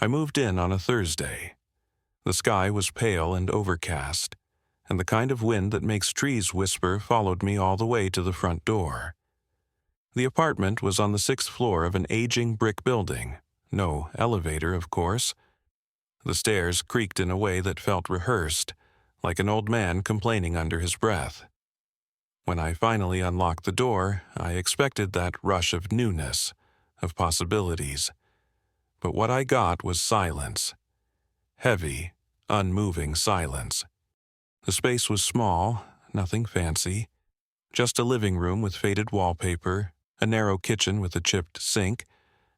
I moved in on a Thursday. The sky was pale and overcast, and the kind of wind that makes trees whisper followed me all the way to the front door. The apartment was on the 6th floor of an aging brick building. No elevator, of course. The stairs creaked in a way that felt rehearsed, like an old man complaining under his breath. When I finally unlocked the door, I expected that rush of newness, of possibilities. But what I got was silence. Heavy, unmoving silence. The space was small, nothing fancy. Just a living room with faded wallpaper, a narrow kitchen with a chipped sink,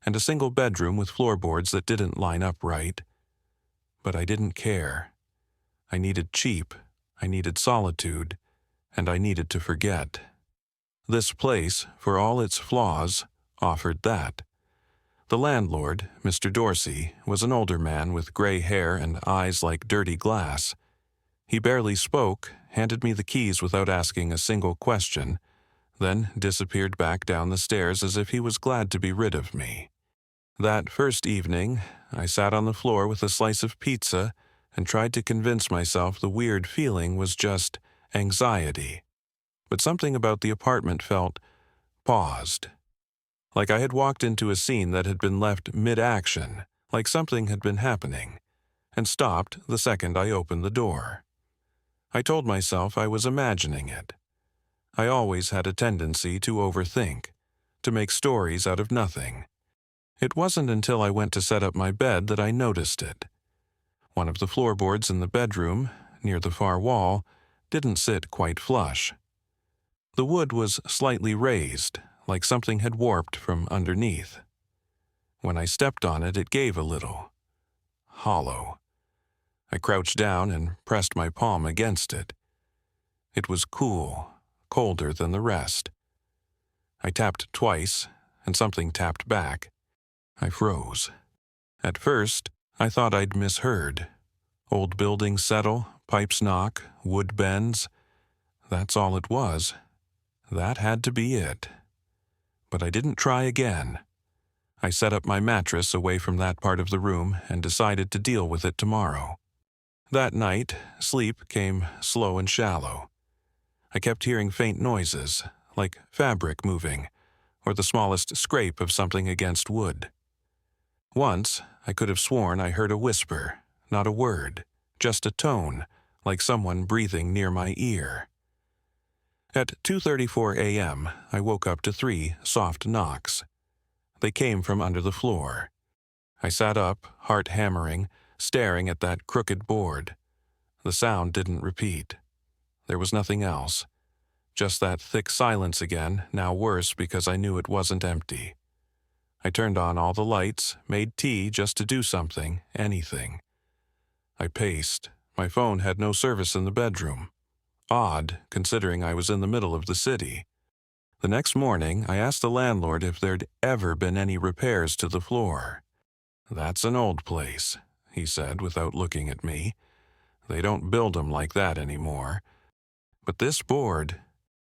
and a single bedroom with floorboards that didn't line up right. But I didn't care. I needed cheap, I needed solitude, and I needed to forget. This place, for all its flaws, offered that. The landlord, Mr. Dorsey, was an older man with gray hair and eyes like dirty glass. He barely spoke, handed me the keys without asking a single question, then disappeared back down the stairs as if he was glad to be rid of me. That first evening, I sat on the floor with a slice of pizza and tried to convince myself the weird feeling was just anxiety. But something about the apartment felt paused. Like I had walked into a scene that had been left mid-action, like something had been happening, and stopped the second I opened the door. I told myself I was imagining it. I always had a tendency to overthink, to make stories out of nothing. It wasn't until I went to set up my bed that I noticed it. One of the floorboards in the bedroom, near the far wall, didn't sit quite flush. The wood was slightly raised, like something had warped from underneath. When I stepped on it, it gave a little. Hollow. I crouched down and pressed my palm against it. It was cool, colder than the rest. I tapped twice, and something tapped back. I froze. At first, I thought I'd misheard. Old buildings settle, pipes knock, wood bends. That's all it was. That had to be it. But I didn't try again. I set up my mattress away from that part of the room and decided to deal with it tomorrow. That night, sleep came slow and shallow. I kept hearing faint noises, like fabric moving, or the smallest scrape of something against wood. Once, I could have sworn I heard a whisper, not a word, just a tone, like someone breathing near my ear. At 2:34 a.m., I woke up to 3 soft knocks. They came from under the floor. I sat up, heart hammering, staring at that crooked board. The sound didn't repeat. There was nothing else. Just that thick silence again, now worse because I knew it wasn't empty. I turned on all the lights, made tea just to do something, anything. I paced. My phone had no service in the bedroom. Odd, considering I was in the middle of the city. The next morning, I asked the landlord if there'd ever been any repairs to the floor. "That's an old place," he said without looking at me. "They don't build 'em like that anymore. But this board—"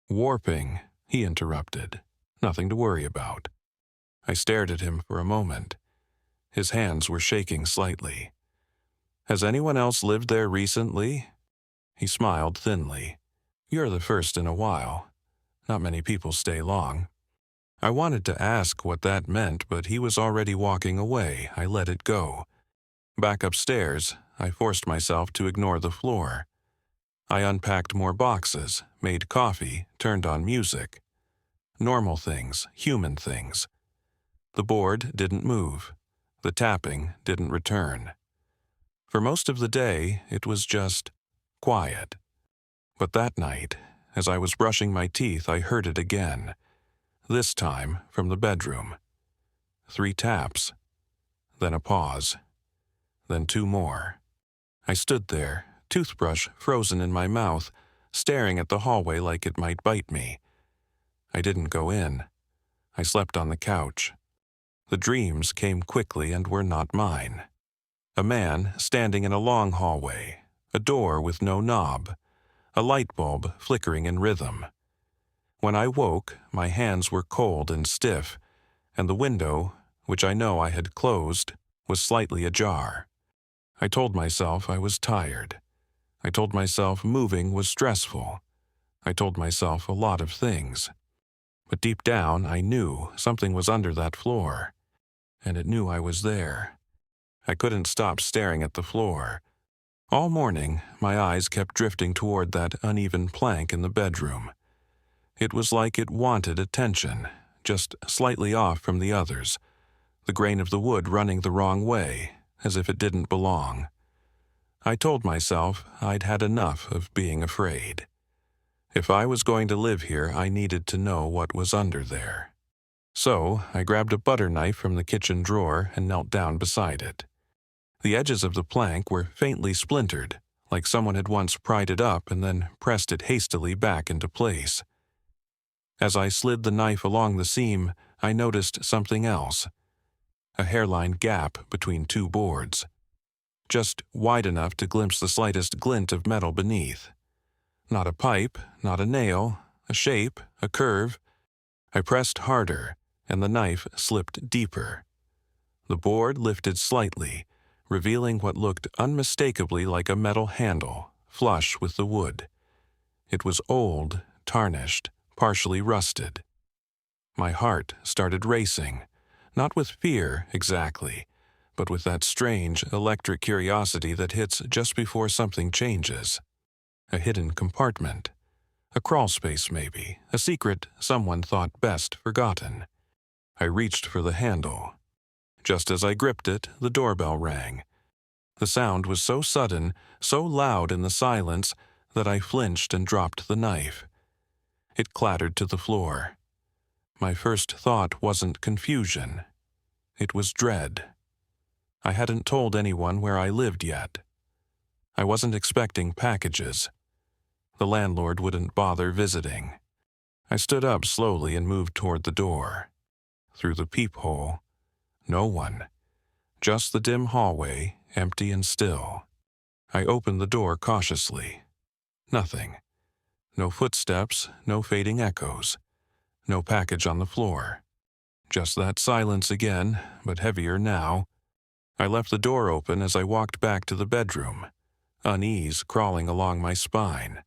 "Warping," he interrupted. "Nothing to worry about." I stared at him for a moment. His hands were shaking slightly. "Has anyone else lived there recently?" He smiled thinly. "You're the first in a while. Not many people stay long." I wanted to ask what that meant, but he was already walking away. I let it go. Back upstairs, I forced myself to ignore the floor. I unpacked more boxes, made coffee, turned on music. Normal things, human things. The board didn't move. The tapping didn't return. For most of the day, it was just quiet. But that night, as I was brushing my teeth, I heard it again. This time from the bedroom. 3 taps. Then a pause. Then 2 more. I stood there, toothbrush frozen in my mouth, staring at the hallway like it might bite me. I didn't go in. I slept on the couch. The dreams came quickly and were not mine. A man standing in a long hallway, a door with no knob, a light bulb flickering in rhythm. When I woke, my hands were cold and stiff, and the window, which I know I had closed, was slightly ajar. I told myself I was tired. I told myself moving was stressful. I told myself a lot of things. But deep down, I knew something was under that floor, and it knew I was there. I couldn't stop staring at the floor. All morning, my eyes kept drifting toward that uneven plank in the bedroom. It was like it wanted attention, just slightly off from the others, the grain of the wood running the wrong way, as if it didn't belong. I told myself I'd had enough of being afraid. If I was going to live here, I needed to know what was under there. So I grabbed a butter knife from the kitchen drawer and knelt down beside it. The edges of the plank were faintly splintered, like someone had once pried it up and then pressed it hastily back into place. As I slid the knife along the seam, I noticed something else. A hairline gap between two boards, just wide enough to glimpse the slightest glint of metal beneath. Not a pipe, not a nail, a shape, a curve. I pressed harder, and the knife slipped deeper. The board lifted slightly, revealing what looked unmistakably like a metal handle, flush with the wood. It was old, tarnished, partially rusted. My heart started racing, not with fear exactly, but with that strange electric curiosity that hits just before something changes. A hidden compartment. A crawl space maybe, a secret someone thought best forgotten. I reached for the handle. Just as I gripped it, the doorbell rang. The sound was so sudden, so loud in the silence, that I flinched and dropped the knife. It clattered to the floor. My first thought wasn't confusion. It was dread. I hadn't told anyone where I lived yet. I wasn't expecting packages. The landlord wouldn't bother visiting. I stood up slowly and moved toward the door. Through the peephole, no one. Just the dim hallway, empty and still. I opened the door cautiously. Nothing. No footsteps, no fading echoes. No package on the floor. Just that silence again, but heavier now. I left the door open as I walked back to the bedroom, unease crawling along my spine.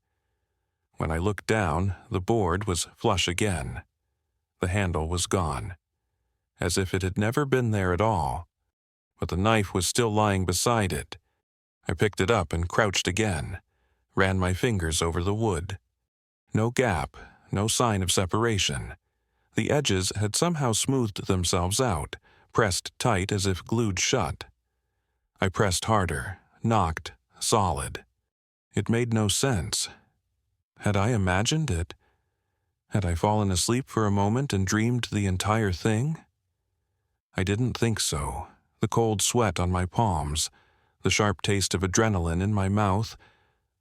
When I looked down, the board was flush again. The handle was gone, as if it had never been there at all. But the knife was still lying beside it. I picked it up and crouched again, ran my fingers over the wood. No gap, no sign of separation. The edges had somehow smoothed themselves out, pressed tight as if glued shut. I pressed harder, knocked, solid. It made no sense. Had I imagined it? Had I fallen asleep for a moment and dreamed the entire thing? I didn't think so. The cold sweat on my palms, the sharp taste of adrenaline in my mouth,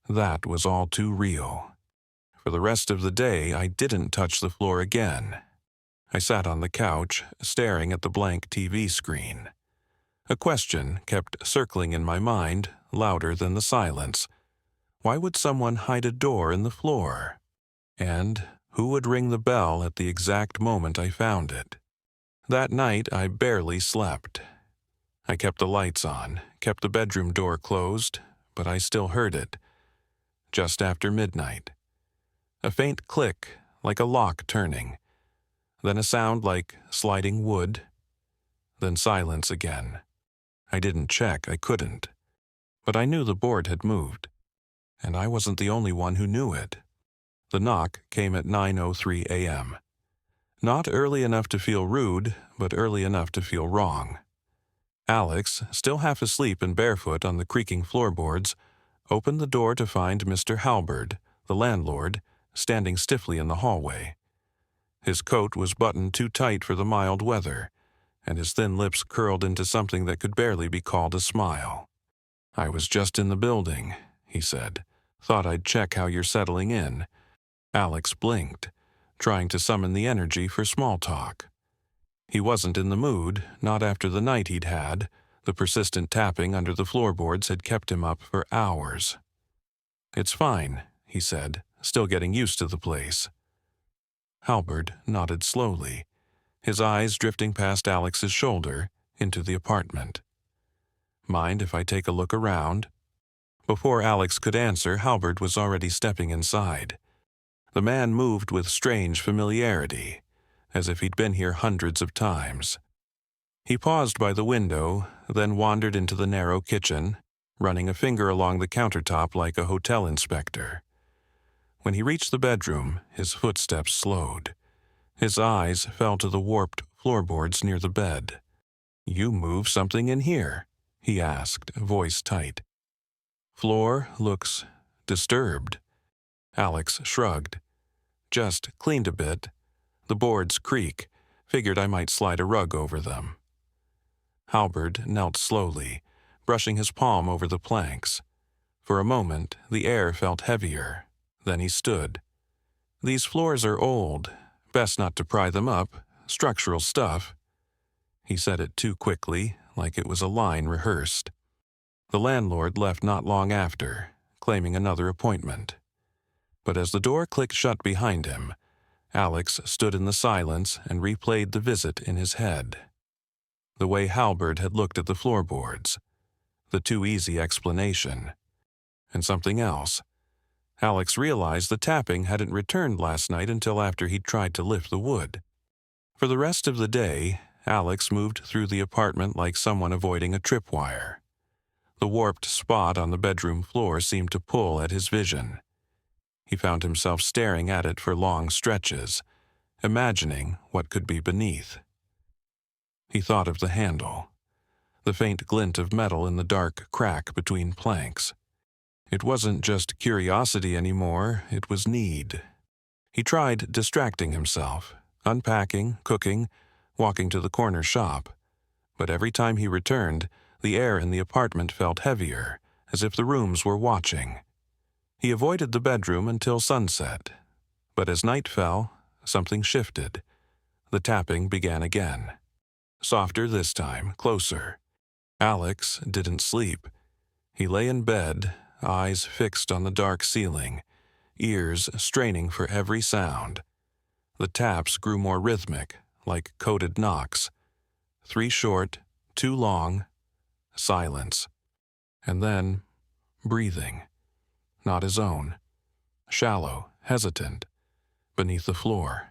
that was all too real. For the rest of the day, I didn't touch the floor again. I sat on the couch, staring at the blank TV screen. A question kept circling in my mind, louder than the silence. Why would someone hide a door in the floor? And who would ring the bell at the exact moment I found it? That night, I barely slept. I kept the lights on, kept the bedroom door closed, but I still heard it. Just after midnight. A faint click, like a lock turning. Then a sound like sliding wood. Then silence again. I didn't check, I couldn't. But I knew the board had moved. And I wasn't the only one who knew it. The knock came at 9:03 a.m. Not early enough to feel rude, but early enough to feel wrong. Alex, still half asleep and barefoot on the creaking floorboards, opened the door to find Mr. Halberd, the landlord, standing stiffly in the hallway. His coat was buttoned too tight for the mild weather, and his thin lips curled into something that could barely be called a smile. "I was just in the building," he said. "Thought I'd check how you're settling in." Alex blinked, trying to summon the energy for small talk. He wasn't in the mood, not after the night he'd had. The persistent tapping under the floorboards had kept him up for hours. "It's fine," he said, still getting used to the place. Halberd nodded slowly, his eyes drifting past Alex's shoulder into the apartment. Mind if I take a look around? Before Alex could answer, Halbert was already stepping inside. The man moved with strange familiarity, as if he'd been here hundreds of times. He paused by the window, then wandered into the narrow kitchen, running a finger along the countertop like a hotel inspector. When he reached the bedroom, his footsteps slowed. His eyes fell to the warped floorboards near the bed. "You moved something in here?" he asked, voice tight. "Floor looks disturbed." Alex shrugged. "Just cleaned a bit. The boards creak. Figured I might slide a rug over them." Halbert knelt slowly, brushing his palm over the planks. For a moment, the air felt heavier. Then he stood. "These floors are old. Best not to pry them up. Structural stuff." He said it too quickly, like it was a line rehearsed. The landlord left not long after, claiming another appointment. But as the door clicked shut behind him, Alex stood in the silence and replayed the visit in his head. The way Halbert had looked at the floorboards. The too easy explanation. And something else. Alex realized the tapping hadn't returned last night until after he'd tried to lift the wood. For the rest of the day, Alex moved through the apartment like someone avoiding a tripwire. The warped spot on the bedroom floor seemed to pull at his vision. He found himself staring at it for long stretches, imagining what could be beneath. He thought of the handle, the faint glint of metal in the dark crack between planks. It wasn't just curiosity anymore, it was need. He tried distracting himself, unpacking, cooking, walking to the corner shop. But every time he returned, the air in the apartment felt heavier, as if the rooms were watching. He avoided the bedroom until sunset. But as night fell, something shifted. The tapping began again. Softer this time, closer. Alex didn't sleep. He lay in bed, eyes fixed on the dark ceiling, ears straining for every sound. The taps grew more rhythmic, like coded knocks. 3 short, 2 long, silence. And then, breathing. Not his own. Shallow, hesitant, beneath the floor.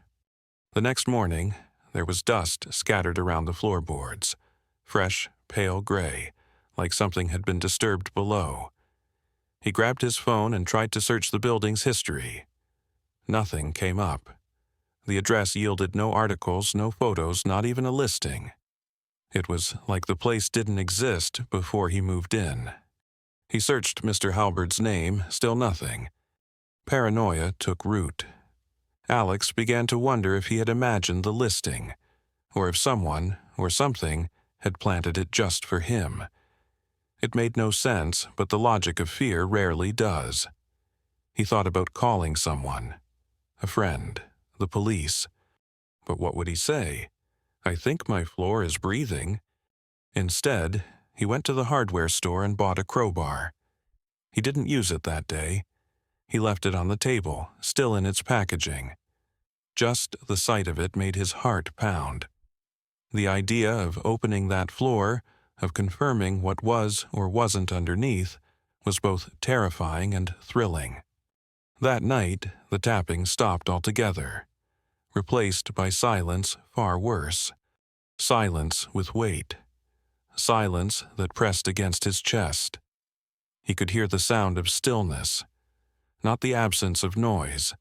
The next morning, there was dust scattered around the floorboards. Fresh, pale gray, like something had been disturbed below. He grabbed his phone and tried to search the building's history. Nothing came up. The address yielded no articles, no photos, not even a listing. It was like the place didn't exist before he moved in. He searched Mr. Halbert's name, still nothing. Paranoia took root. Alex began to wonder if he had imagined the listing, or if someone, or something, had planted it just for him. It made no sense, but the logic of fear rarely does. He thought about calling someone. A friend. The police. But what would he say? "I think my floor is breathing." Instead, he went to the hardware store and bought a crowbar. He didn't use it that day. He left it on the table, still in its packaging. Just the sight of it made his heart pound. The idea of opening that floor, of confirming what was or wasn't underneath, was both terrifying and thrilling. That night, the tapping stopped altogether, replaced by silence far worse. Silence with weight. Silence that pressed against his chest. He could hear the sound of stillness, not the absence of noise,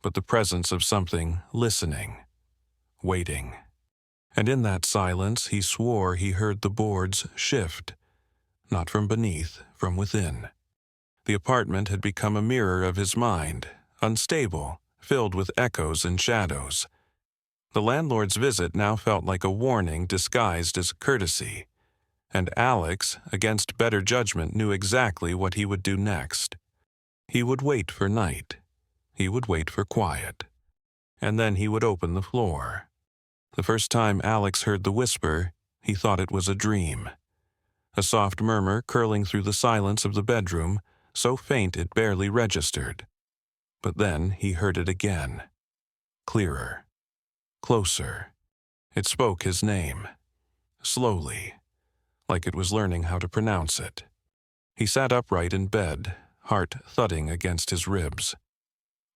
but the presence of something listening, waiting. And in that silence he swore he heard the boards shift, not from beneath, from within. The apartment had become a mirror of his mind, unstable, filled with echoes and shadows. The landlord's visit now felt like a warning disguised as courtesy, and Alex, against better judgment, knew exactly what he would do next. He would wait for night. He would wait for quiet. And then he would open the floor. The first time Alex heard the whisper, he thought it was a dream. A soft murmur curling through the silence of the bedroom, so faint it barely registered. But then he heard it again. Clearer. Closer. It spoke his name. Slowly. like it was learning how to pronounce it. He sat upright in bed, heart thudding against his ribs.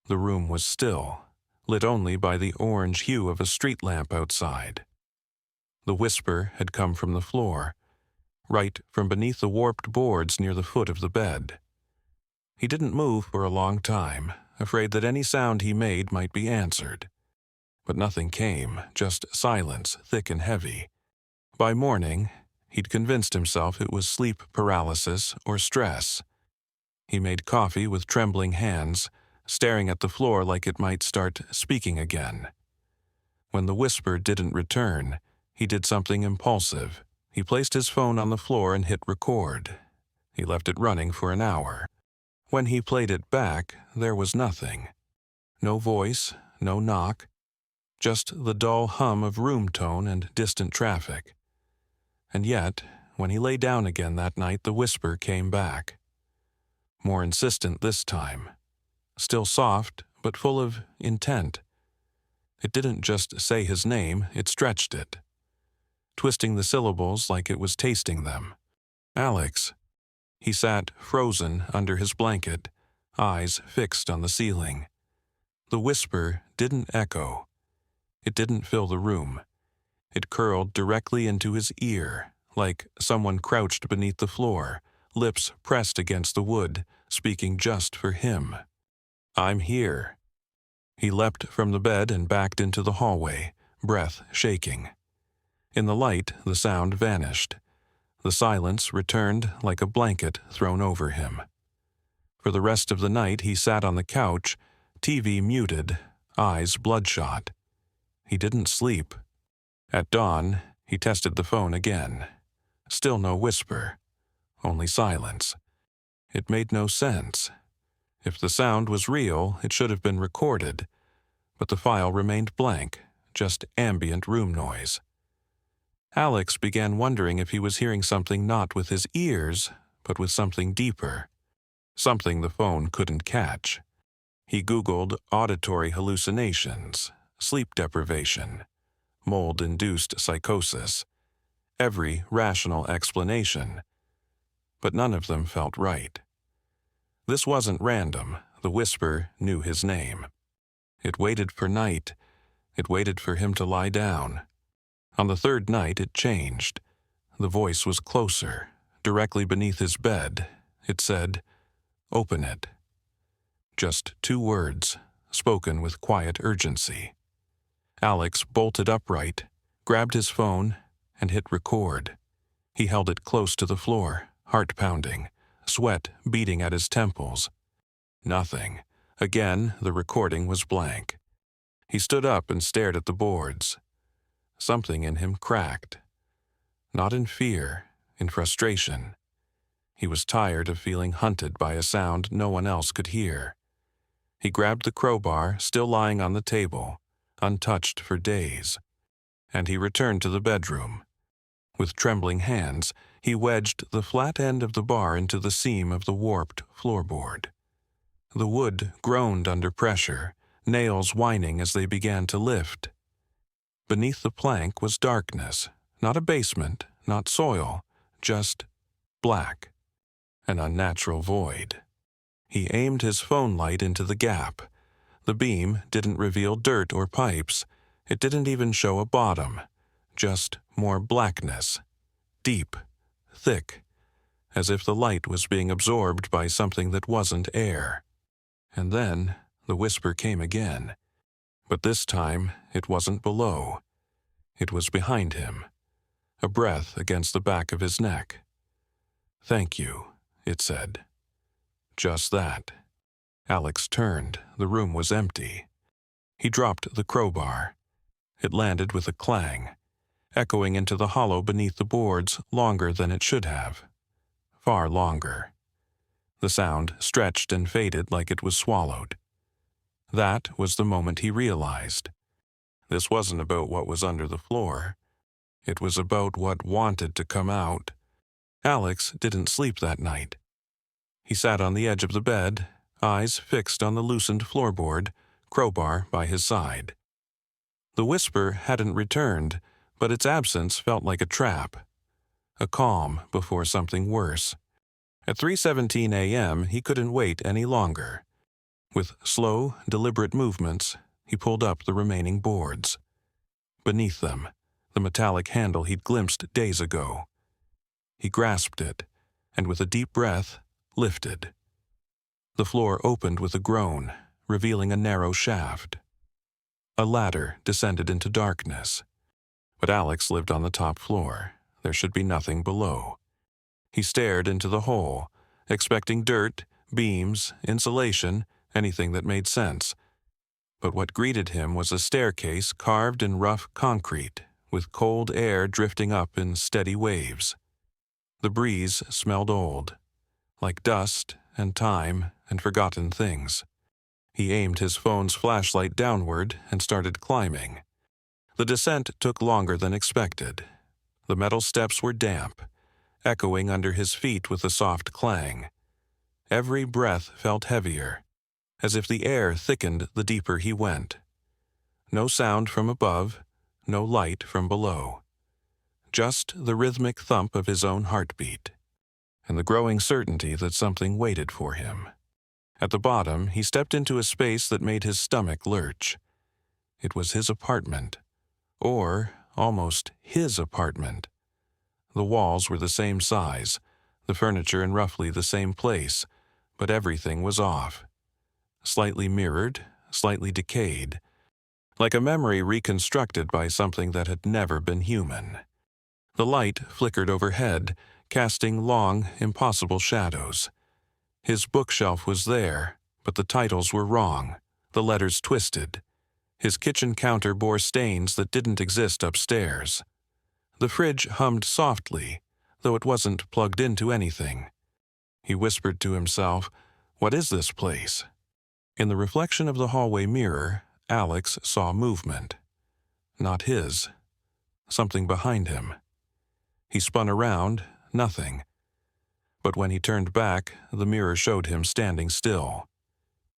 The room was still, lit only by the orange hue of a street lamp outside. The whisper had come from the floor, right from beneath the warped boards near the foot of the bed. He didn't move for a long time, afraid that any sound he made might be answered. But nothing came, just silence, thick and heavy. By morning, he'd convinced himself it was sleep paralysis or stress. He made coffee with trembling hands, staring at the floor like it might start speaking again. When the whisper didn't return, he did something impulsive. He placed his phone on the floor and hit record. He left it running for an hour. When he played it back, there was nothing. No voice, no knock, just the dull hum of room tone and distant traffic. And yet, when he lay down again that night, the whisper came back. More insistent this time. Still soft, but full of intent. It didn't just say his name, it stretched it, twisting the syllables like it was tasting them. Alex. He sat frozen under his blanket, eyes fixed on the ceiling. The whisper didn't echo. It didn't fill the room. It curled directly into his ear, like someone crouched beneath the floor, lips pressed against the wood, speaking just for him. "I'm here." He leapt from the bed and backed into the hallway, breath shaking. In the light, the sound vanished. The silence returned like a blanket thrown over him. For the rest of the night he sat on the couch, TV muted, eyes bloodshot. He didn't sleep. At dawn, he tested the phone again. Still no whisper, only silence. It made no sense. If the sound was real, it should have been recorded, but the file remained blank, just ambient room noise. Alex began wondering if he was hearing something not with his ears, but with something deeper, something the phone couldn't catch. He Googled auditory hallucinations, sleep deprivation, mold-induced psychosis, every rational explanation, but none of them felt right. This wasn't random. The whisper knew his name. It waited for night. It waited for him to lie down. On the third night, it changed. The voice was closer, directly beneath his bed. It said, "Open it." Just 2 words, spoken with quiet urgency. Alex bolted upright, grabbed his phone, and hit record. He held it close to the floor, heart pounding, sweat beating at his temples. Nothing. Again, the recording was blank. He stood up and stared at the boards. Something in him cracked. Not in fear, in frustration. He was tired of feeling hunted by a sound no one else could hear. He grabbed the crowbar, still lying on the table, untouched for days, and he returned to the bedroom. With trembling hands, he wedged the flat end of the bar into the seam of the warped floorboard. The wood groaned under pressure, nails whining as they began to lift. Beneath the plank was darkness, not a basement, not soil, just black, an unnatural void. He aimed his phone light into the gap. The beam didn't reveal dirt or pipes. It didn't even show a bottom, just more blackness, deep, thick, as if the light was being absorbed by something that wasn't air. And then the whisper came again. But this time it wasn't below. It was behind him, a breath against the back of his neck. "Thank you," it said. Just that. Alex turned. The room was empty. He dropped the crowbar. It landed with a clang, echoing into the hollow beneath the boards longer than it should have. Far longer. The sound stretched and faded like it was swallowed. That was the moment he realized. This wasn't about what was under the floor. It was about what wanted to come out. Alex didn't sleep that night. He sat on the edge of the bed, eyes fixed on the loosened floorboard, crowbar by his side. The whisper hadn't returned, but its absence felt like a trap. a calm before something worse. At 3:17 a.m., he couldn't wait any longer. With slow, deliberate movements, he pulled up the remaining boards. Beneath them, the metallic handle he'd glimpsed days ago. He grasped it, and with a deep breath, lifted. The floor opened with a groan, revealing a narrow shaft. A ladder descended into darkness. But Alex lived on the top floor. There should be nothing below. He stared into the hole, expecting dirt, beams, insulation, anything that made sense. But what greeted him was a staircase carved in rough concrete, with cold air drifting up in steady waves. The breeze smelled old, like dust and time and forgotten things. He aimed his phone's flashlight downward and started climbing. The descent took longer than expected. The metal steps were damp, echoing under his feet with a soft clang. Every breath felt heavier, as if the air thickened the deeper he went. No sound from above, no light from below. Just the rhythmic thump of his own heartbeat, and the growing certainty that something waited for him. At the bottom, he stepped into a space that made his stomach lurch. It was his apartment, or almost his apartment. The walls were the same size, the furniture in roughly the same place, but everything was off. Slightly mirrored, slightly decayed, like a memory reconstructed by something that had never been human. The light flickered overhead, casting long, impossible shadows. His bookshelf was there, but the titles were wrong, the letters twisted. His kitchen counter bore stains that didn't exist upstairs. The fridge hummed softly, though it wasn't plugged into anything. He whispered to himself, "What is this place?" In the reflection of the hallway mirror, Alex saw movement. Not his. Something behind him. He spun around, nothing. But when he turned back, the mirror showed him standing still.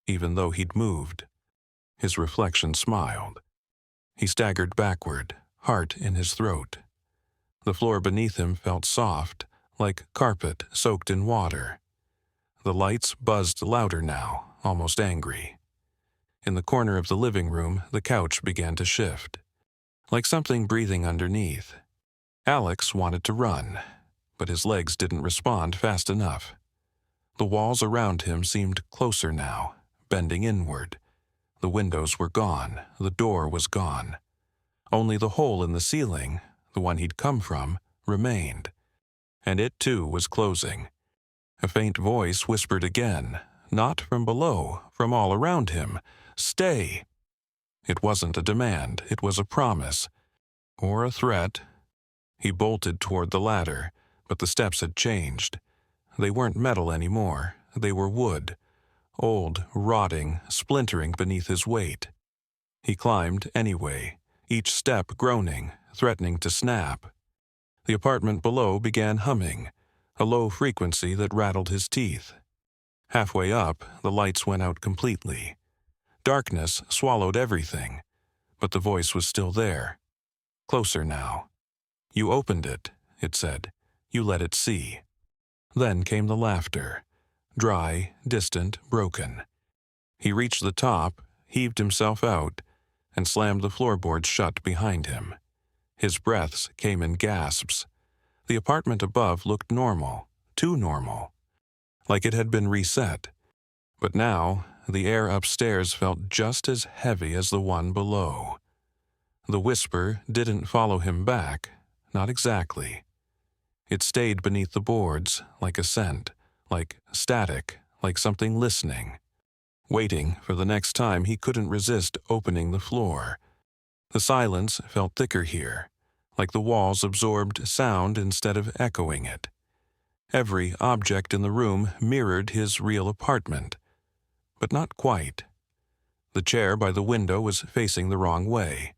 Even though he'd moved, his reflection smiled. He staggered backward, heart in his throat. The floor beneath him felt soft, like carpet soaked in water. The lights buzzed louder now, almost angry. In the corner of the living room, the couch began to shift, like something breathing underneath. Alex wanted to run, but his legs didn't respond fast enough. The walls around him seemed closer now, bending inward. The windows were gone, the door was gone. Only the hole in the ceiling, the one he'd come from, remained. And it too was closing. A faint voice whispered again, not from below, from all around him, "Stay!" It wasn't a demand, it was a promise. Or a threat. He bolted toward the ladder, but the steps had changed. They weren't metal anymore, they were wood. Old, rotting, splintering beneath his weight. He climbed anyway, each step groaning, threatening to snap. The apartment below began humming, a low frequency that rattled his teeth. Halfway up, the lights went out completely. Darkness swallowed everything, but the voice was still there. Closer now. "You opened it," it said. "You let it see." Then came the laughter. Dry, distant, broken. He reached the top, heaved himself out, and slammed the floorboards shut behind him. His breaths came in gasps. The apartment above looked normal, too normal, like it had been reset. But now, the air upstairs felt just as heavy as the one below. The whisper didn't follow him back, not exactly. It stayed beneath the boards, like a scent, like static, like something listening, waiting for the next time he couldn't resist opening the floor. The silence felt thicker here, like the walls absorbed sound instead of echoing it. Every object in the room mirrored his real apartment, but not quite. The chair by the window was facing the wrong way.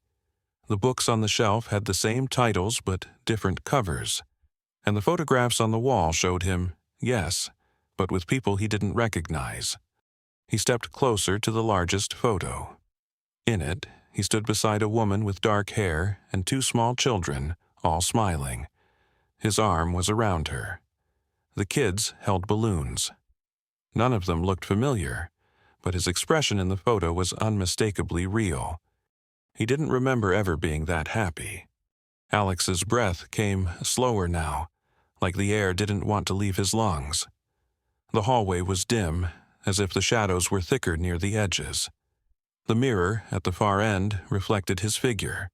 The books on the shelf had the same titles but different covers, and the photographs on the wall showed him, yes, but with people he didn't recognize. He stepped closer to the largest photo. In it, he stood beside a woman with dark hair and two small children, all smiling. His arm was around her. The kids held balloons. None of them looked familiar, but his expression in the photo was unmistakably real. He didn't remember ever being that happy. Alex's breath came slower now, like the air didn't want to leave his lungs. The hallway was dim, as if the shadows were thicker near the edges. The mirror at the far end reflected his figure,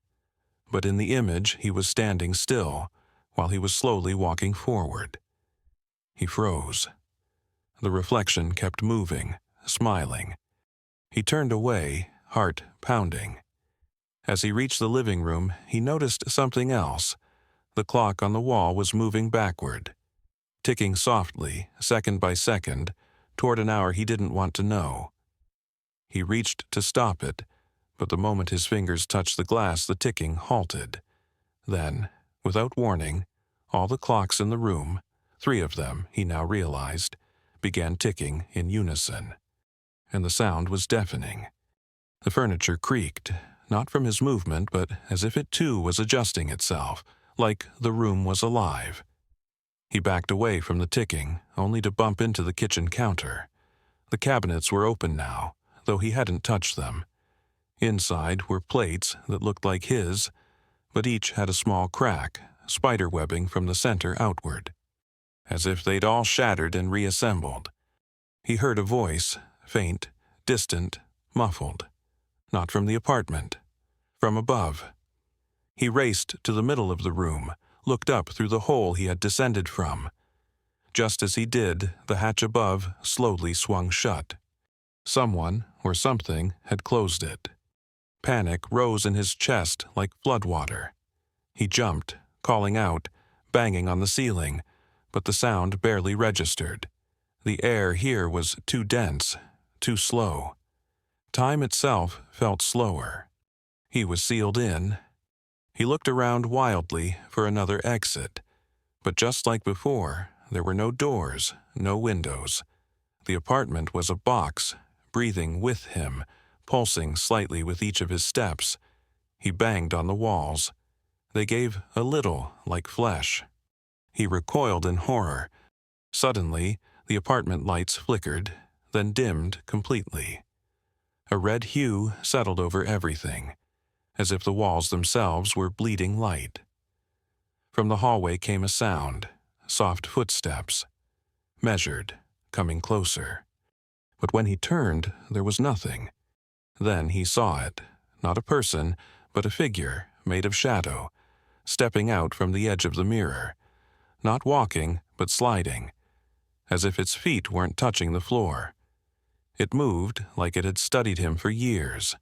but in the image he was standing still while he was slowly walking forward. He froze. The reflection kept moving, smiling. He turned away, heart pounding. As he reached the living room, he noticed something else. The clock on the wall was moving backward, ticking softly, second by second, toward an hour he didn't want to know. He reached to stop it, but the moment his fingers touched the glass, the ticking halted. Then, without warning, all the clocks in the room, 3 of them, he now realized, began ticking in unison. And the sound was deafening. The furniture creaked, not from his movement, but as if it too was adjusting itself, like the room was alive. He backed away from the ticking, only to bump into the kitchen counter. The cabinets were open now, though he hadn't touched them. Inside were plates that looked like his, but each had a small crack, spiderwebbing from the center outward, as if they'd all shattered and reassembled. He heard a voice, faint, distant, muffled. Not from the apartment. From above. He raced to the middle of the room, looked up through the hole he had descended from. Just as he did, the hatch above slowly swung shut. Someone, or something, had closed it. Panic rose in his chest like floodwater. He jumped, calling out, banging on the ceiling, but the sound barely registered. The air here was too dense, too slow. Time itself felt slower. He was sealed in. He looked around wildly for another exit, but just like before, there were no doors, no windows. The apartment was a box, breathing with him, pulsing slightly with each of his steps. He banged on the walls. They gave a little like flesh. He recoiled in horror. Suddenly, the apartment lights flickered, then dimmed completely. A red hue settled over everything, as if the walls themselves were bleeding light. From the hallway came a sound, soft footsteps, measured, coming closer. But when he turned, there was nothing. Then he saw it, not a person, but a figure made of shadow, stepping out from the edge of the mirror, not walking, but sliding, as if its feet weren't touching the floor. It moved like it had studied him for years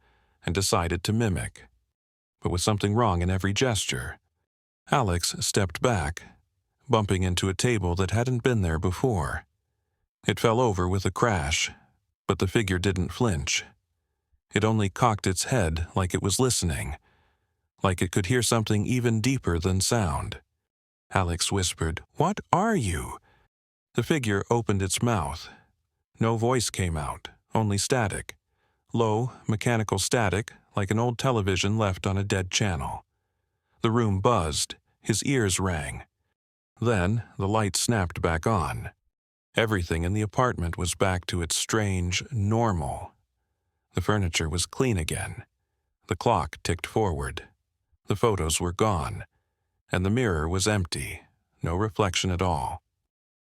and decided to mimic, but with something wrong in every gesture. Alex stepped back, bumping into a table that hadn't been there before. It fell over with a crash, but the figure didn't flinch. It only cocked its head like it was listening, like it could hear something even deeper than sound. Alex whispered, "What are you?" The figure opened its mouth. No voice came out, only static. Low, mechanical static, like an old television left on a dead channel. The room buzzed, his ears rang. Then the light snapped back on. Everything in the apartment was back to its strange, normal. The furniture was clean again. The clock ticked forward. The photos were gone, and the mirror was empty, no reflection at all.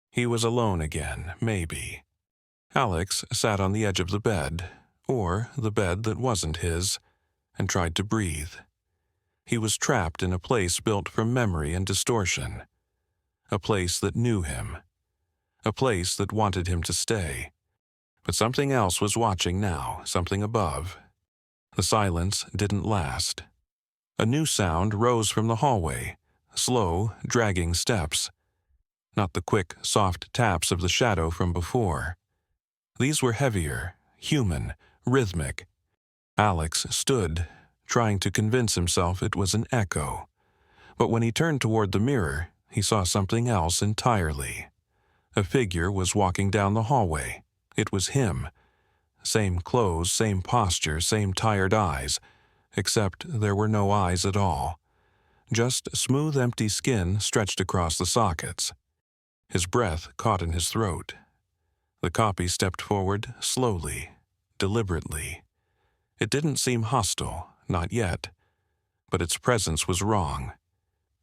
He was alone again, maybe. Alex sat on the edge of the bed, or the bed that wasn't his, and tried to breathe. He was trapped in a place built from memory and distortion. A place that knew him. A place that wanted him to stay. But something else was watching now, something above. The silence didn't last. A new sound rose from the hallway, slow, dragging steps. Not the quick, soft taps of the shadow from before. These were heavier, human, rhythmic. Alex stood, trying to convince himself it was an echo. But when he turned toward the mirror, he saw something else entirely. A figure was walking down the hallway. It was him. Same clothes, same posture, same tired eyes, except there were no eyes at all. just smooth empty skin stretched across the sockets. His breath caught in his throat. The copy stepped forward slowly, deliberately. It didn't seem hostile, not yet, but its presence was wrong,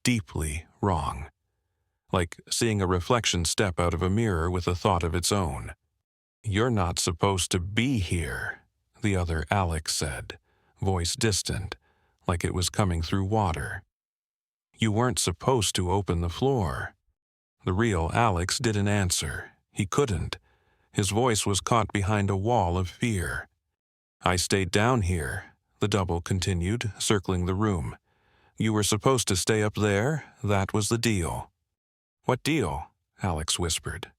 deeply wrong, like seeing a reflection step out of a mirror with a thought of its own. "You're not supposed to be here," the other Alex said, voice distant, like it was coming through water. "You weren't supposed to open the floor." The real Alex didn't answer. He couldn't. His voice was caught behind a wall of fear. "I stayed down here," the double continued, circling the room. "You were supposed to stay up there. That was the deal." "What deal?" Alex whispered.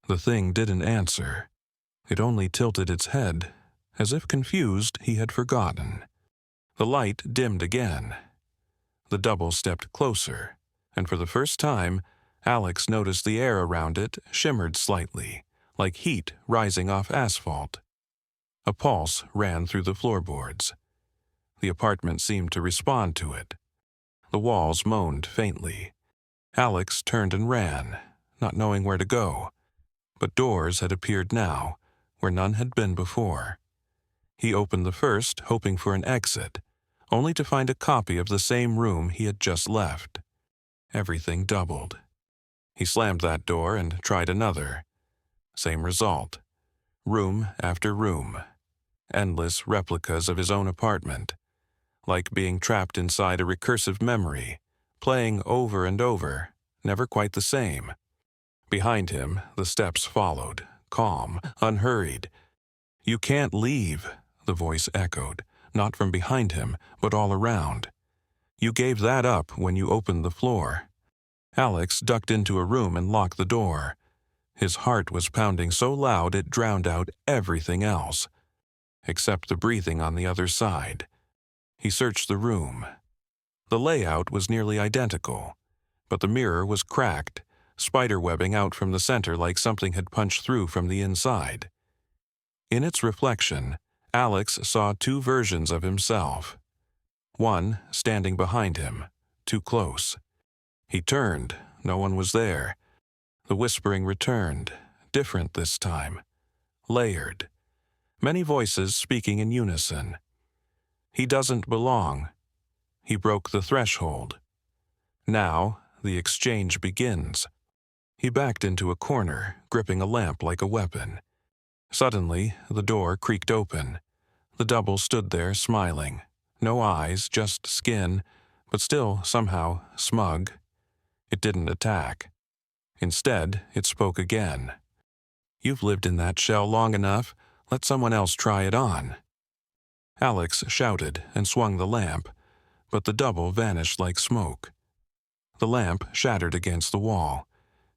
The thing didn't answer. It only tilted its head, as if confused he had forgotten. The light dimmed again. The double stepped closer, and for the first time, Alex noticed the air around it shimmered slightly, like heat rising off asphalt. A pulse ran through the floorboards. The apartment seemed to respond to it. The walls moaned faintly. Alex turned and ran, not knowing where to go, but doors had appeared now, where none had been before. He opened the first, hoping for an exit, only to find a copy of the same room he had just left. Everything doubled. He slammed that door and tried another. Same result. Room after room. Endless replicas of his own apartment. Like being trapped inside a recursive memory, playing over and over, never quite the same. Behind him, the steps followed, calm, unhurried. "You can't leave," the voice echoed, not from behind him, but all around. "You gave that up when you opened the floor." Alex ducked into a room and locked the door. His heart was pounding so loud it drowned out everything else, except the breathing on the other side. He searched the room. The layout was nearly identical, but the mirror was cracked, spiderwebbing out from the center like something had punched through from the inside. In its reflection, Alex saw two versions of himself. One standing behind him, too close. He turned. No one was there. The whispering returned, different this time. Layered. Many voices speaking in unison. He doesn't belong. He broke the threshold. Now, the exchange begins. He backed into a corner, gripping a lamp like a weapon. Suddenly, the door creaked open. The double stood there, smiling. No eyes, just skin, but still, somehow, smug. It didn't attack. Instead, it spoke again. "You've lived in that shell long enough. Let someone else try it on." Alex shouted and swung the lamp, but the double vanished like smoke. The lamp shattered against the wall.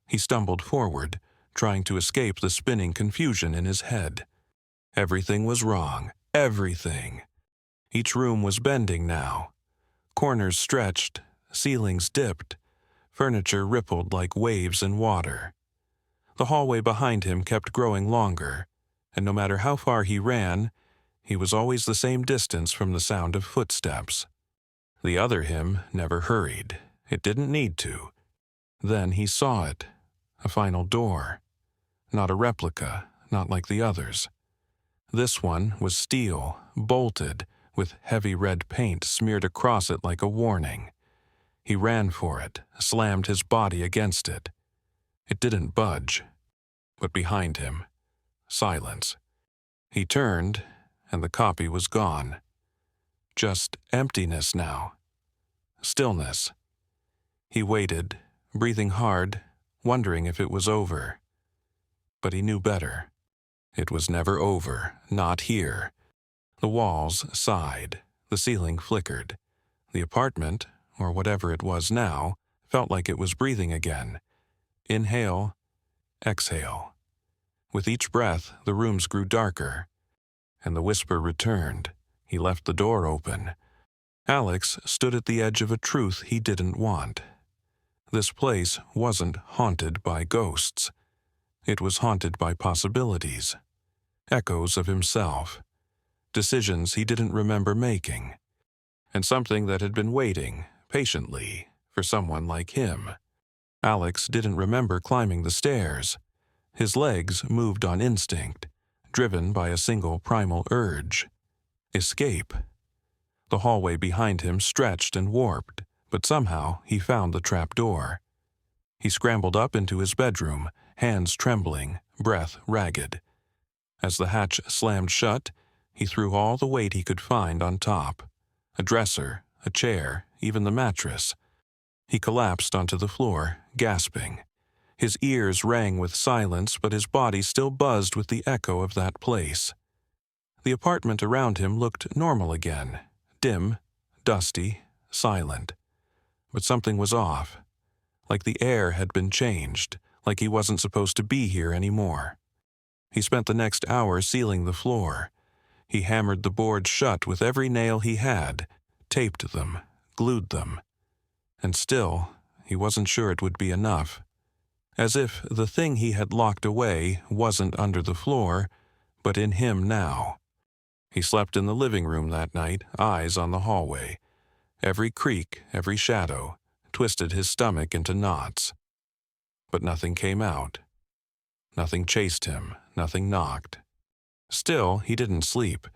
He stumbled forward, trying to escape the spinning confusion in his head. Everything was wrong. Everything. Each room was bending now. Corners stretched, ceilings dipped, furniture rippled like waves in water. The hallway behind him kept growing longer, and no matter how far he ran, he was always the same distance from the sound of footsteps. The other him never hurried. It didn't need to. Then he saw it. A final door. Not a replica, not like the others. This one was steel, bolted, with heavy red paint smeared across it like a warning. He ran for it, slammed his body against it. It didn't budge. But behind him, silence. He turned, and the copy was gone. Just emptiness now. Stillness. He waited, breathing hard, wondering if it was over. But he knew better. It was never over, not here. The walls sighed, the ceiling flickered. The apartment, or whatever it was now, felt like it was breathing again. Inhale, exhale. With each breath, the rooms grew darker, and the whisper returned. He left the door open. Alex stood at the edge of a truth he didn't want. This place wasn't haunted by ghosts. It was haunted by possibilities, echoes of himself, decisions he didn't remember making, and something that had been waiting, patiently for someone like him. Alex didn't remember climbing the stairs. His legs moved on instinct, driven by a single primal urge: escape. The hallway behind him stretched and warped, but somehow he found the trapdoor. He scrambled up into his bedroom, hands trembling, breath ragged. As the hatch slammed shut, he threw all the weight he could find on top: a dresser, a chair, even the mattress. He collapsed onto the floor, gasping. His ears rang with silence, but his body still buzzed with the echo of that place. The apartment around him looked normal again, dim, dusty, silent. But something was off. Like the air had been changed, like he wasn't supposed to be here anymore. He spent the next hour sealing the floor. He hammered the boards shut with every nail he had, taped them, glued them. And still, he wasn't sure it would be enough. As if the thing he had locked away wasn't under the floor, but in him now. He slept in the living room that night, eyes on the hallway. Every creak, every shadow, twisted his stomach into knots. But nothing came out. Nothing chased him, nothing knocked. Still, he didn't sleep.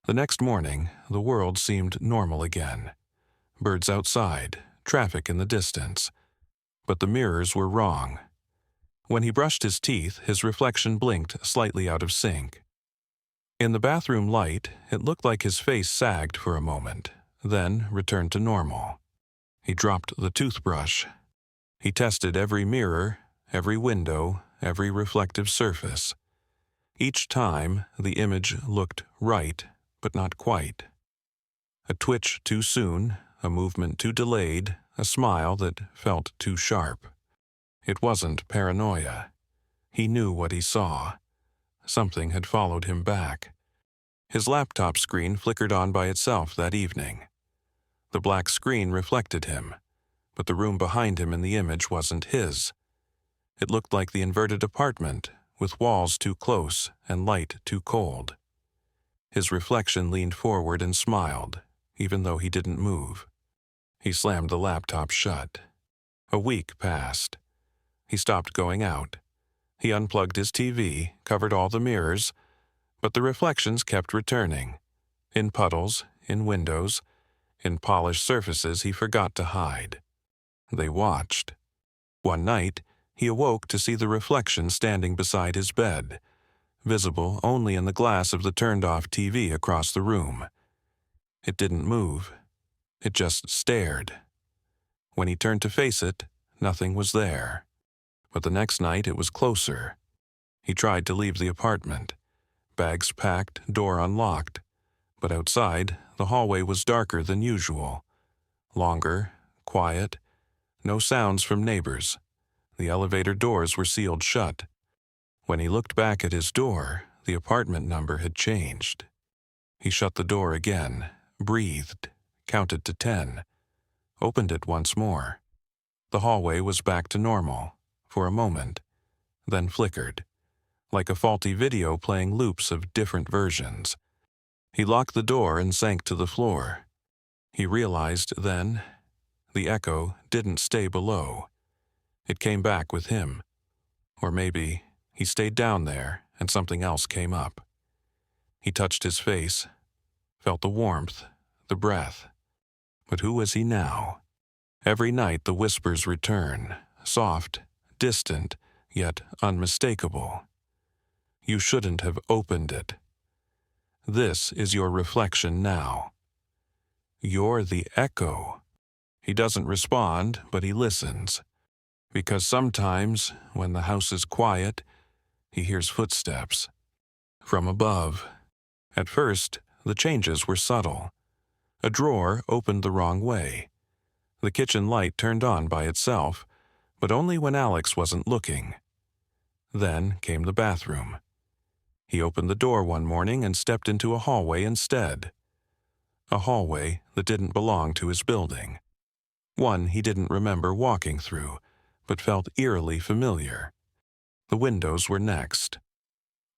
The next morning, the world seemed normal again. Birds outside, traffic in the distance. But the mirrors were wrong. When he brushed his teeth, his reflection blinked slightly out of sync. In the bathroom light, it looked like his face sagged for a moment, then returned to normal. He dropped the toothbrush. He tested every mirror, every window, every reflective surface. Each time, the image looked right, but not quite. A twitch too soon, a movement too delayed, a smile that felt too sharp. It wasn't paranoia. He knew what he saw. Something had followed him back. His laptop screen flickered on by itself that evening. The black screen reflected him, but the room behind him in the image wasn't his. It looked like the inverted apartment, with walls too close and light too cold. His reflection leaned forward and smiled, even though he didn't move. He slammed the laptop shut. A week passed. He stopped going out. He unplugged his TV, covered all the mirrors, but the reflections kept returning. In puddles, in windows, in polished surfaces he forgot to hide. They watched. One night, he awoke to see the reflection standing beside his bed, visible only in the glass of the turned-off TV across the room. It didn't move. It just stared. When he turned to face it, nothing was there. But the next night it was closer. He tried to leave the apartment. Bags packed, door unlocked. But outside, the hallway was darker than usual. Longer, quiet, no sounds from neighbors. The elevator doors were sealed shut. When he looked back at his door, the apartment number had changed. He shut the door again, breathed, counted to 10, opened it once more. The hallway was back to normal, for a moment, then flickered, like a faulty video playing loops of different versions. He locked the door and sank to the floor. He realized then, the echo didn't stay below. It came back with him. Or maybe he stayed down there and something else came up. He touched his face, felt the warmth, the breath. But who was he now? Every night the whispers return, soft, distant, yet unmistakable. You shouldn't have opened it. This is your reflection now. You're the echo. He doesn't respond, but he listens. Because sometimes, when the house is quiet, he hears footsteps. From above. At first, the changes were subtle. A drawer opened the wrong way. The kitchen light turned on by itself, but only when Alex wasn't looking. Then came the bathroom. He opened the door one morning and stepped into a hallway instead. A hallway that didn't belong to his building. One he didn't remember walking through, but felt eerily familiar. The windows were next.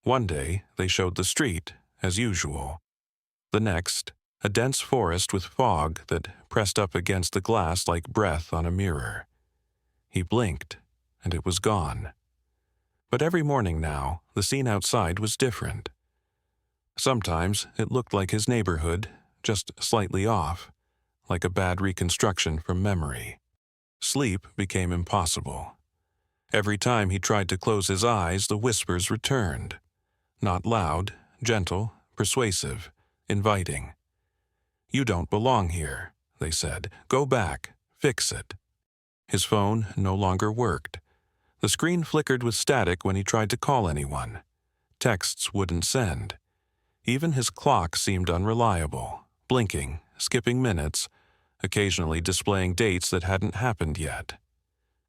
One day they showed the street, as usual. The next, a dense forest with fog that pressed up against the glass like breath on a mirror. He blinked, and it was gone. But every morning now, the scene outside was different. Sometimes it looked like his neighborhood, just slightly off, like a bad reconstruction from memory. Sleep became impossible. Every time he tried to close his eyes, the whispers returned. Not loud, gentle, persuasive, inviting. "You don't belong here," they said. "Go back. Fix it." His phone no longer worked. The screen flickered with static when he tried to call anyone. Texts wouldn't send. Even his clock seemed unreliable, blinking, skipping minutes, occasionally displaying dates that hadn't happened yet.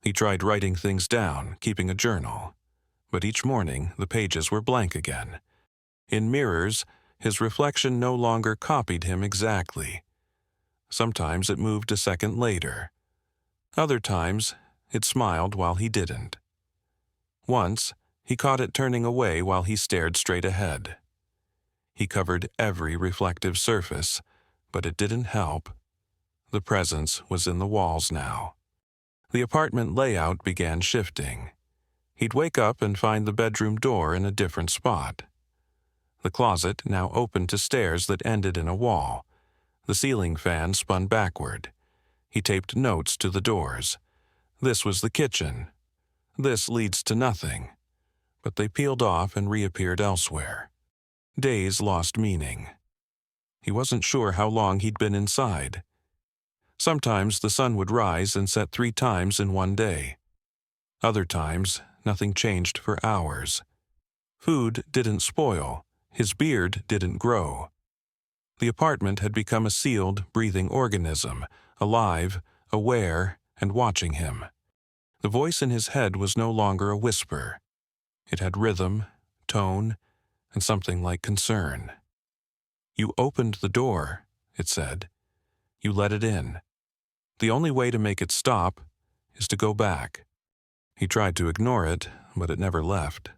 He tried writing things down, keeping a journal. But each morning, the pages were blank again. In mirrors, his reflection no longer copied him exactly. Sometimes it moved a second later. Other times, it smiled while he didn't. Once, he caught it turning away while he stared straight ahead. He covered every reflective surface, but it didn't help. The presence was in the walls now. The apartment layout began shifting. He'd wake up and find the bedroom door in a different spot. The closet now opened to stairs that ended in a wall. The ceiling fan spun backward. He taped notes to the doors. This was the kitchen. This leads to nothing. But they peeled off and reappeared elsewhere. Days lost meaning. He wasn't sure how long he'd been inside. Sometimes the sun would rise and set 3 times in one day. Other times, nothing changed for hours. Food didn't spoil. His beard didn't grow. The apartment had become a sealed, breathing organism, alive, aware, and watching him. The voice in his head was no longer a whisper. It had rhythm, tone, and something like concern. "You opened the door," it said. "You let it in. The only way to make it stop is to go back." He tried to ignore it, but it never left.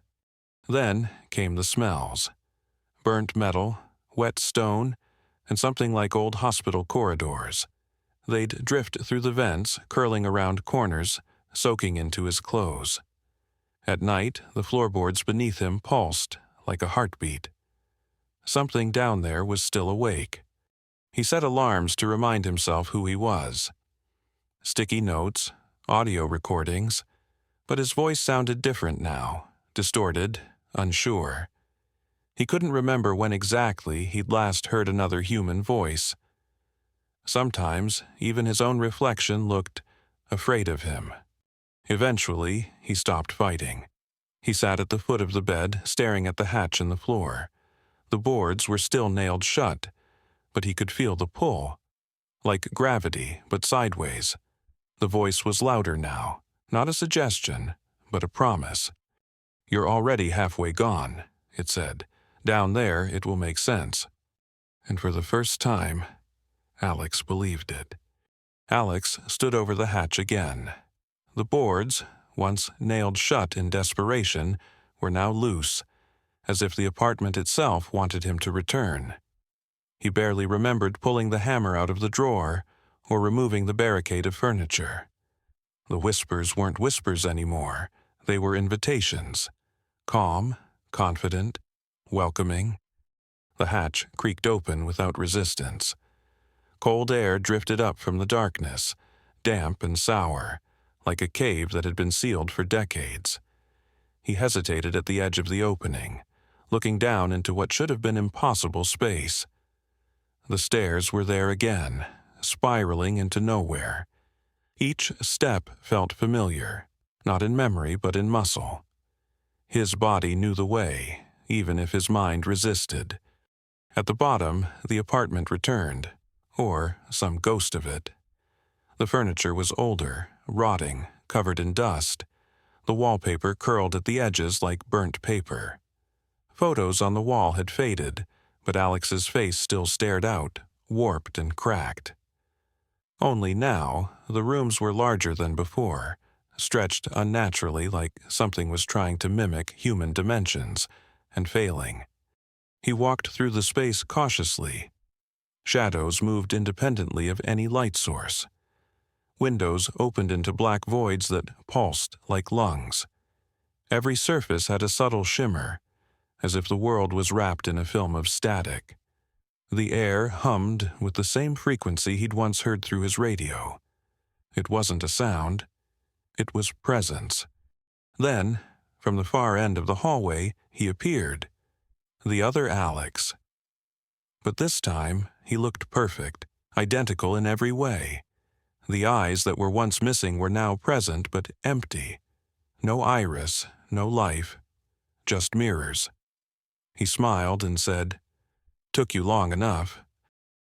Then came the smells. Burnt metal, wet stone, and something like old hospital corridors. They'd drift through the vents, curling around corners, soaking into his clothes. At night, the floorboards beneath him pulsed like a heartbeat. Something down there was still awake. He set alarms to remind himself who he was. Sticky notes, audio recordings, but his voice sounded different now, distorted, unsure. He couldn't remember when exactly he'd last heard another human voice. Sometimes, even his own reflection looked afraid of him. Eventually, he stopped fighting. He sat at the foot of the bed, staring at the hatch in the floor. The boards were still nailed shut, but he could feel the pull. Like gravity, but sideways. The voice was louder now, not a suggestion, but a promise. "You're already halfway gone," it said. "Down there, it will make sense." And for the first time, Alex believed it. Alex stood over the hatch again. The boards, once nailed shut in desperation, were now loose, as if the apartment itself wanted him to return. He barely remembered pulling the hammer out of the drawer or removing the barricade of furniture. The whispers weren't whispers anymore. They were invitations. Calm, confident, welcoming. The hatch creaked open without resistance. Cold air drifted up from the darkness, damp and sour, like a cave that had been sealed for decades. He hesitated at the edge of the opening, looking down into what should have been impossible space. The stairs were there again, spiraling into nowhere. Each step felt familiar, not in memory but in muscle. His body knew the way, even if his mind resisted. At the bottom, the apartment returned, or some ghost of it. The furniture was older, rotting, covered in dust. The wallpaper curled at the edges like burnt paper. Photos on the wall had faded, but Alex's face still stared out, warped and cracked. Only now, the rooms were larger than before, stretched unnaturally like something was trying to mimic human dimensions, and failing. He walked through the space cautiously. Shadows moved independently of any light source. Windows opened into black voids that pulsed like lungs. Every surface had a subtle shimmer, as if the world was wrapped in a film of static. The air hummed with the same frequency he'd once heard through his radio. It wasn't a sound, it was presence. Then, from the far end of the hallway, he appeared. The other Alex. But this time, he looked perfect, identical in every way. The eyes that were once missing were now present but empty. No iris, no life, just mirrors. He smiled and said, "Took you long enough."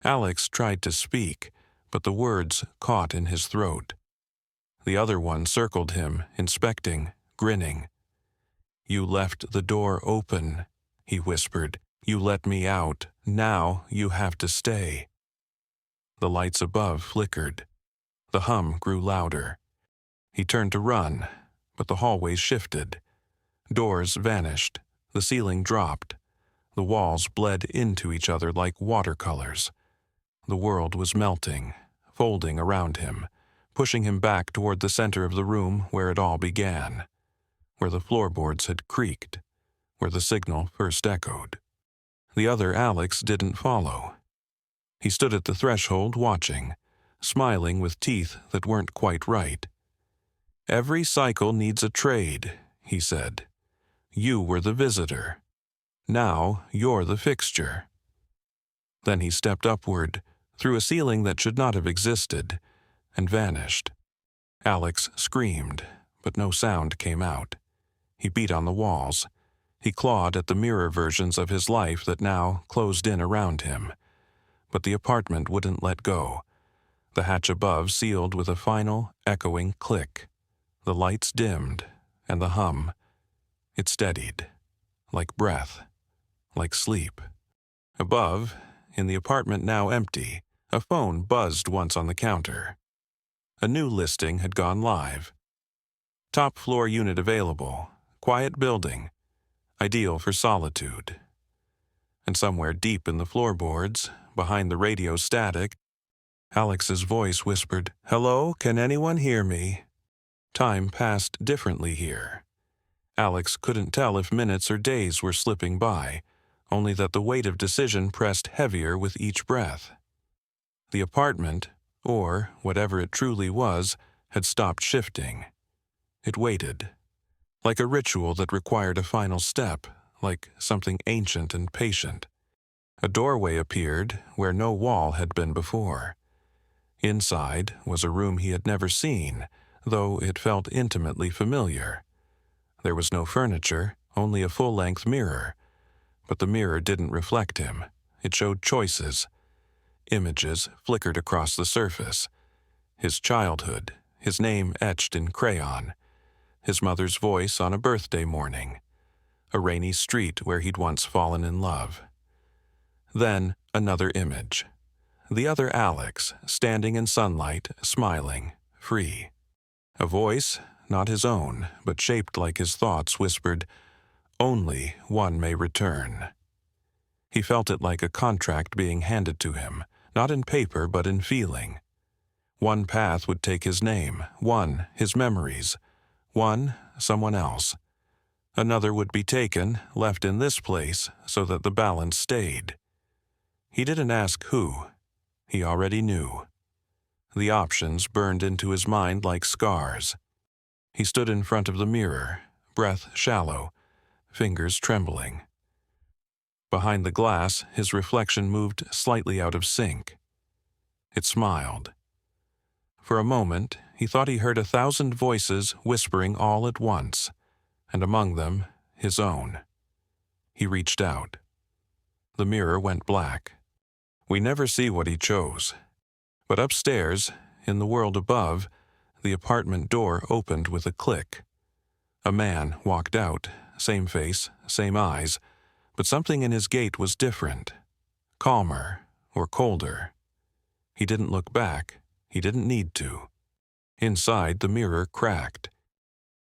Alex tried to speak, but the words caught in his throat. The other one circled him, inspecting, grinning. "You left the door open," he whispered. "You let me out. Now you have to stay." The lights above flickered. The hum grew louder. He turned to run, but the hallways shifted. Doors vanished. The ceiling dropped. The walls bled into each other like watercolors. The world was melting, folding around him, pushing him back toward the center of the room where it all began, where the floorboards had creaked, where the signal first echoed. The other Alex didn't follow. He stood at the threshold watching, smiling with teeth that weren't quite right. "Every cycle needs a trade," he said. "You were the visitor. Now you're the fixture." Then he stepped upward, through a ceiling that should not have existed, and vanished. Alex screamed, but no sound came out. He beat on the walls. He clawed at the mirror versions of his life that now closed in around him. But the apartment wouldn't let go. The hatch above sealed with a final, echoing click. The lights dimmed, and the hum. It steadied, like breath, like sleep. Above, in the apartment now empty, a phone buzzed once on the counter. A new listing had gone live. Top floor unit available, quiet building, ideal for solitude. And somewhere deep in the floorboards, behind the radio static, Alex's voice whispered, "Hello, can anyone hear me?" Time passed differently here. Alex couldn't tell if minutes or days were slipping by, only that the weight of decision pressed heavier with each breath. The apartment, or whatever it truly was, had stopped shifting. It waited, like a ritual that required a final step, like something ancient and patient. A doorway appeared where no wall had been before. Inside was a room he had never seen, though it felt intimately familiar. There was no furniture, only a full-length mirror. But the mirror didn't reflect him. It showed choices. Images flickered across the surface. His childhood, his name etched in crayon. His mother's voice on a birthday morning. A rainy street where he'd once fallen in love. Then another image. The other Alex, standing in sunlight, smiling, free. A voice, not his own, but shaped like his thoughts, whispered, "Only one may return." He felt it like a contract being handed to him, not in paper but in feeling. One path would take his name, one his memories, one someone else. Another would be taken, left in this place, so that the balance stayed. He didn't ask who. He already knew. The options burned into his mind like scars. He stood in front of the mirror, breath shallow, fingers trembling. Behind the glass, his reflection moved slightly out of sync. It smiled. For a moment, he thought he heard 1,000 voices whispering all at once, and among them, his own. He reached out. The mirror went black. We never see what he chose. But upstairs, in the world above, the apartment door opened with a click. A man walked out, same face, same eyes, but something in his gait was different, calmer or colder. He didn't look back. He didn't need to. Inside, the mirror cracked.